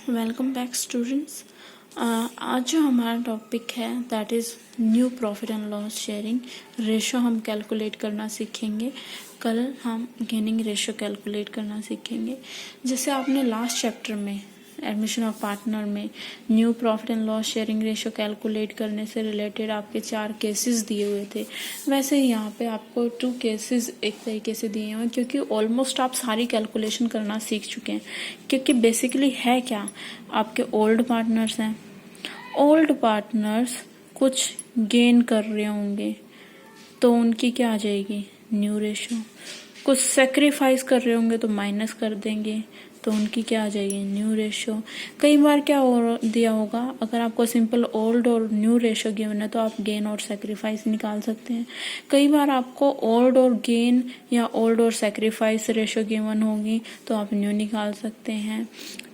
Welcome back students. आज जो हमारा टॉपिक है that is new profit and loss sharing ratio हम कैलकुलेट करना सीखेंगे। कल हम गेनिंग रेशो कैलकुलेट करना सीखेंगे। जैसे आपने लास्ट चैप्टर में एडमिशन ऑफ पार्टनर में new profit and loss sharing ratio calculate करने से रिलेटेड आपके 4 केसेस दिए हुए थे, वैसे ही यहाँ पे आपको 2 केसेस एक तरीके से दिए हुए हैं, क्योंकि ऑलमोस्ट आप सारी कैलकुलेशन करना सीख चुके हैं। क्योंकि बेसिकली है क्या, आपके ओल्ड पार्टनर्स हैं, ओल्ड पार्टनर्स कुछ गेन कर रहे होंगे तो उनकी क्या आ जाएगी, न्यू रेशो। कुछ सेक्रीफाइस कर रहे होंगे तो माइनस कर देंगे तो उनकी क्या आ जाएगी, न्यू रेशो। कई बार क्या हो दिया होगा, अगर आपको सिंपल ओल्ड और न्यू रेशो गिवन है तो आप गेन और सेक्रीफाइस निकाल सकते हैं। कई बार आपको ओल्ड और गेन या ओल्ड और सेक्रीफाइस रेशो गिवन होगी तो आप न्यू निकाल सकते हैं।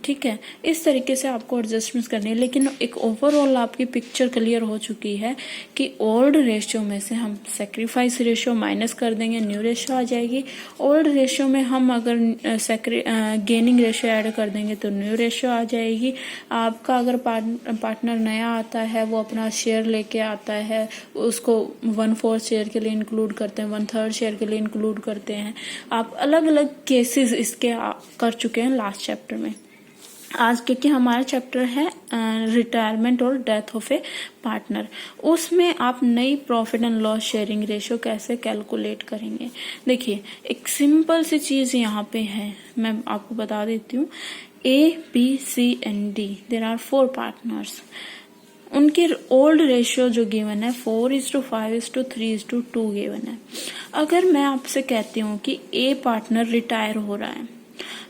ठीक है, इस तरीके से आपको एडजस्टमेंट करनी है। लेकिन एक ओवरऑल आपकी पिक्चर क्लियर हो चुकी है कि ओल्ड रेशियो में से हम सेक्रीफाइस रेशियो माइनस कर देंगे, न्यू रेशियो आ जाएगी। ओल्ड रेशियो में हम अगर गेनिंग रेशियो ऐड कर देंगे तो न्यू रेशियो आ जाएगी। आपका अगर पार्टनर नया आता है, वो अपना शेयर लेके आता है, उसको 1/4 शेयर के लिए इंक्लूड करते हैं, 1/3 शेयर के लिए इंक्लूड करते हैं। आप अलग अलग केसेस इसके कर चुके हैं लास्ट चैप्टर में। आज क्योंकि हमारा चैप्टर है रिटायरमेंट और डेथ ऑफ ए पार्टनर, उसमें आप नई profit and loss sharing ratio कैसे कैलकुलेट करेंगे। देखिए, एक सिंपल सी चीज यहाँ पे है, मैं आपको बता देती हूँ। A, B, C and D, there are 4 partners. उनकी ओल्ड रेशियो जो गिवन है 4:5:3:2 गिवन है। अगर मैं आपसे कहती हूँ कि A पार्टनर रिटायर हो रहा है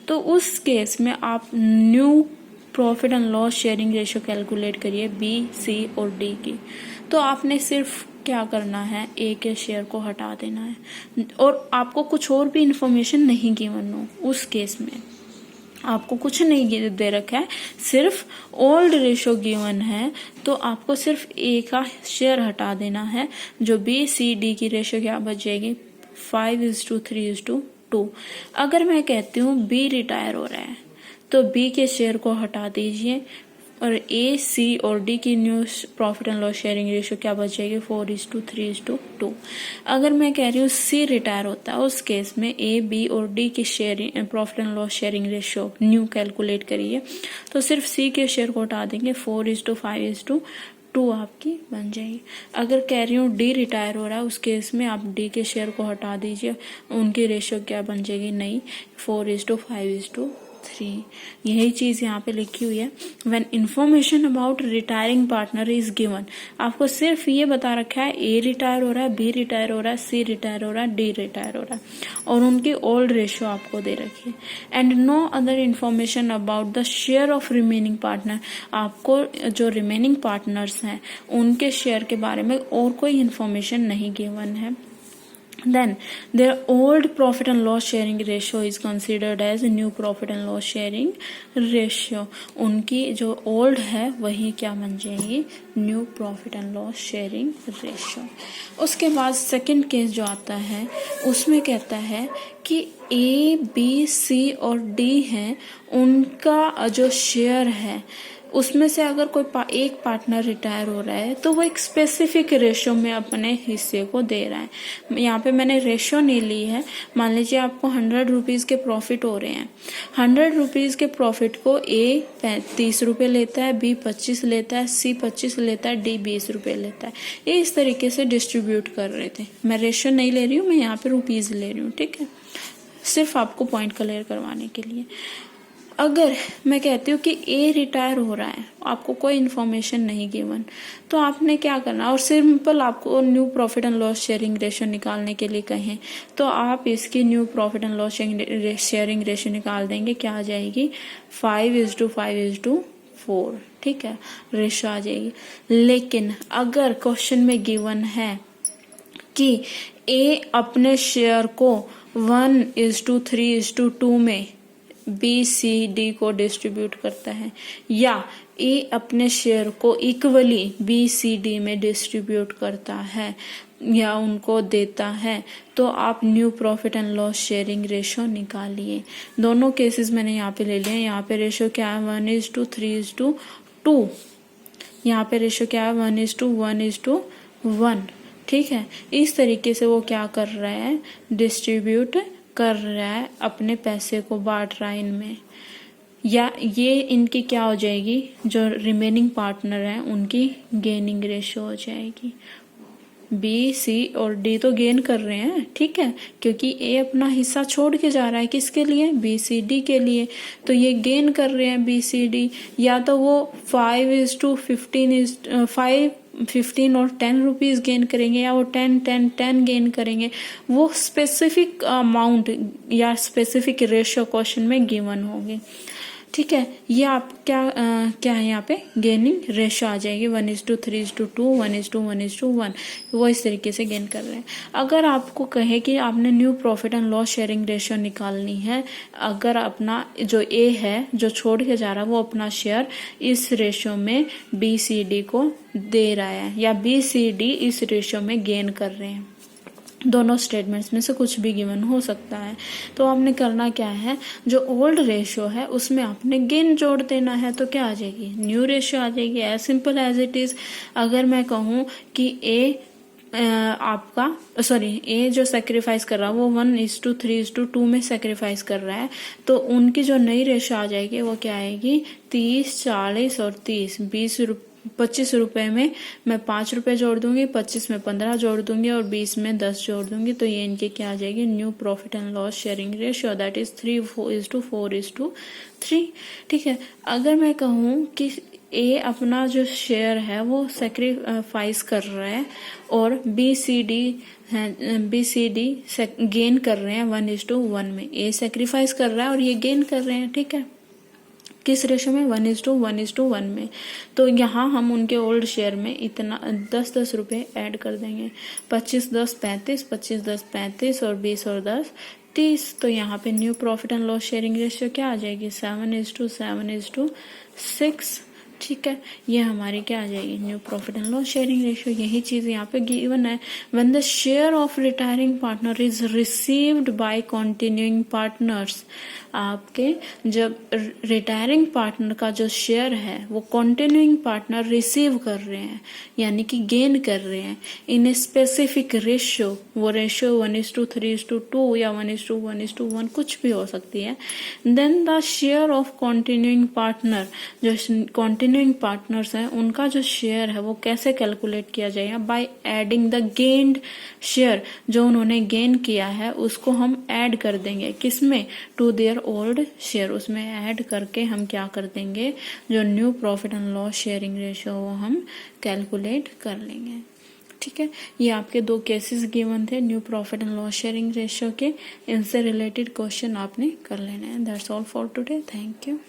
तो उस केस में आप new profit and loss sharing ratio calculate करिए B, C और D की। तो आपने सिर्फ क्या करना है, A के शेयर को हटा देना है और आपको कुछ और भी इंफॉर्मेशन नहीं गिवन हो। उस केस में आपको कुछ नहीं दे रखा है, सिर्फ ओल्ड रेशो गिवन है, तो आपको सिर्फ A का शेयर हटा देना है। जो B, C, D की रेशो क्या बच जाएगी, 5:3:2। अगर मैं कहती हूँ B रिटायर हो रहा है तो B के शेयर को हटा दीजिए और A, C और D की new profit and loss sharing ratio क्या बच जाएगी, 4:3:2। अगर मैं कह रही हूँ C रिटायर होता है, उस केस में A, B और D की sharing profit and loss sharing ratio new calculate करिए तो सिर्फ C के शेयर को हटा देंगे, 4:5:2 आपकी बन जाएगी। अगर कह रही हूँ D रिटायर हो रहा है, उस केस में आप D के शेयर को हटा दीजिए, उनकी रेशियो क्या बन जाएगी, नहीं, 4:5:3। यही चीज यहाँ पे लिखी हुई है। When information about retiring partner is given, आपको सिर्फ ये बता रखा है A रिटायर हो रहा है, B रिटायर हो रहा है, C रिटायर हो रहा है, D रिटायर हो रहा है और उनकी ओल्ड रेशियो आपको दे रखी है। And no other information about the share of remaining partner, आपको जो रिमेनिंग पार्टनर्स हैं उनके शेयर के बारे में और कोई इंफॉर्मेशन नहीं गिवन है। Then their old profit and loss sharing ratio is considered as new profit and loss sharing ratio। उनकी जो old है वही क्या बन जाएगी, new profit and loss sharing ratio। उसके बाद सेकंड केस जो आता है उसमें कहता है कि A, B, C और D हैं, उनका जो शेयर है उसमें से अगर कोई एक पार्टनर रिटायर हो रहा है तो वो एक स्पेसिफिक रेशियो में अपने हिस्से को दे रहा है। यहाँ पे मैंने रेशियो नहीं ली है। मान लीजिए आपको 100 रुपीज के प्रॉफिट हो रहे हैं, 100 रुपीज के प्रॉफिट को A 30 रुपये लेता है, B 25 लेता है, C 25 लेता है, D 20 रुपये लेता है। ये इस तरीके से डिस्ट्रीब्यूट कर रहे थे। मैं रेशियो नहीं ले रही हूँ, मैं यहाँ पे रुपीज ले रही हूँ, ठीक है, सिर्फ आपको पॉइंट क्लियर करवाने के लिए। अगर मैं कहती हूँ कि A रिटायर हो रहा है, आपको कोई इन्फॉर्मेशन नहीं गिवन, तो आपने क्या करना, और सिंपल आपको new profit and loss sharing ratio निकालने के लिए कहें तो आप इसकी new profit and loss sharing ratio निकाल देंगे, क्या आ जाएगी, 5:5:4। ठीक है, रेशियो आ जाएगी। लेकिन अगर क्वेश्चन में गिवन है कि A अपने शेयर को 1:3:2 में बी सी डी को डिस्ट्रीब्यूट करता है, या ए अपने शेयर को इक्वली बी सी डी में डिस्ट्रीब्यूट करता है या उनको देता है, तो आप new profit and loss sharing ratio निकालिए। दोनों केसेस मैंने यहाँ पे ले लिए। यहाँ पे रेशो क्या है 1:3:2। यहाँ पे रेशो क्या है 1:1:1। ठीक है, इस तरीके से वो क्या कर रहा है, डिस्ट्रीब्यूट कर रहा है, अपने पैसे को बांट रहा है इनमें। या ये इनकी क्या हो जाएगी, जो रिमेनिंग पार्टनर हैं उनकी गेनिंग रेशो हो जाएगी। बी सी और डी तो गेन कर रहे हैं, ठीक है, क्योंकि ए अपना हिस्सा छोड़ के जा रहा है, किसके लिए, बी सी डी के लिए, तो ये गेन कर रहे हैं बी सी डी। या तो वो 15 और 10 रुपीज गेन करेंगे, या वो 10 गेन करेंगे। वो स्पेसिफिक अमाउंट या स्पेसिफिक रेशियो क्वेश्चन में गिवन होंगे। ठीक है, ये आप क्या है यहाँ पे गेनिंग रेशो आ जाएगी 1:3:2, 1:1:1। वो इस तरीके से गेन कर रहे हैं। अगर आपको कहे कि आपने new profit and loss sharing ratio निकालनी है, अगर अपना जो ए है जो छोड़ के जा रहा है वो अपना शेयर इस रेशो में बी सी डी को दे रहा है, या बी सी डी इस रेशो में गेन कर रहे हैं, दोनों स्टेटमेंट्स में से कुछ भी गिवन हो सकता है, तो आपने करना क्या है, जो ओल्ड रेशियो है उसमें आपने गेन जोड़ देना है, तो क्या आ जाएगी, न्यू रेशियो आ जाएगी। As simple as it is. अगर मैं कहूँ कि ए जो सेक्रीफाइस कर रहा है वो 1:3:2 में सेक्रीफाइस कर रहा है, तो उनकी जो नई रेशियो आ जाएगी वो क्या आएगी, 30, 40 और 30। 25 रुपए में मैं 5 रुपए जोड़ दूंगी, 25 में 15 जोड़ दूंगी और 20 में 10 जोड़ दूंगी, तो ये इनकी क्या आ जाएगी, new profit and loss sharing ratio, that is 3:4:3। ठीक है, अगर मैं कहूँ कि ए अपना जो शेयर है वो सेक्रीफाइस कर रहा है और बी सी डी गेन कर रहे हैं 1:1 में। ए सेक्रीफाइस कर रहा है और ये गेन कर रहे हैं, ठीक है, किस रेशो में, 1:1:1 में। तो यहाँ हम उनके ओल्ड शेयर में इतना 10 रुपए ऐड कर देंगे। 25 10 35, 25 10 35 और 20 और 10 30। तो यहाँ पे new profit and loss sharing ratio क्या आ जाएगी, 7:7:6। ठीक है, ये हमारी क्या आ जाएगी, new profit and loss sharing ratio. यही चीज यहाँ पे गिवन है। When the share of retiring partner is received by continuing partners, आपके जब रिटायरिंग पार्टनर का जो शेयर है वो कंटिन्यूइंग पार्टनर रिसीव कर रहे हैं, यानी कि गेन कर रहे हैं इन ए स्पेसिफिक रेशियो, वो रेशियो 1:3:2 या 1:1:1 कुछ भी हो सकती है। Then the share of continuing partner, जो कंटिन्यूइंग पार्टनर्स हैं उनका जो शेयर है वो कैसे कैलकुलेट किया जाएगा, by adding the gained share, जो उन्होंने गेन किया है उसको हम ऐड कर देंगे, किसमें, टू देयर ओल्ड शेयर, उसमें ऐड करके हम क्या कर देंगे, जो new profit and loss sharing ratio वो हम कैलकुलेट कर लेंगे। ठीक है, ये आपके 2 केसेस गिवन थे new profit and loss sharing ratio के। इनसे रिलेटेड क्वेश्चन आपने कर लेना है। That's all for today, thank you.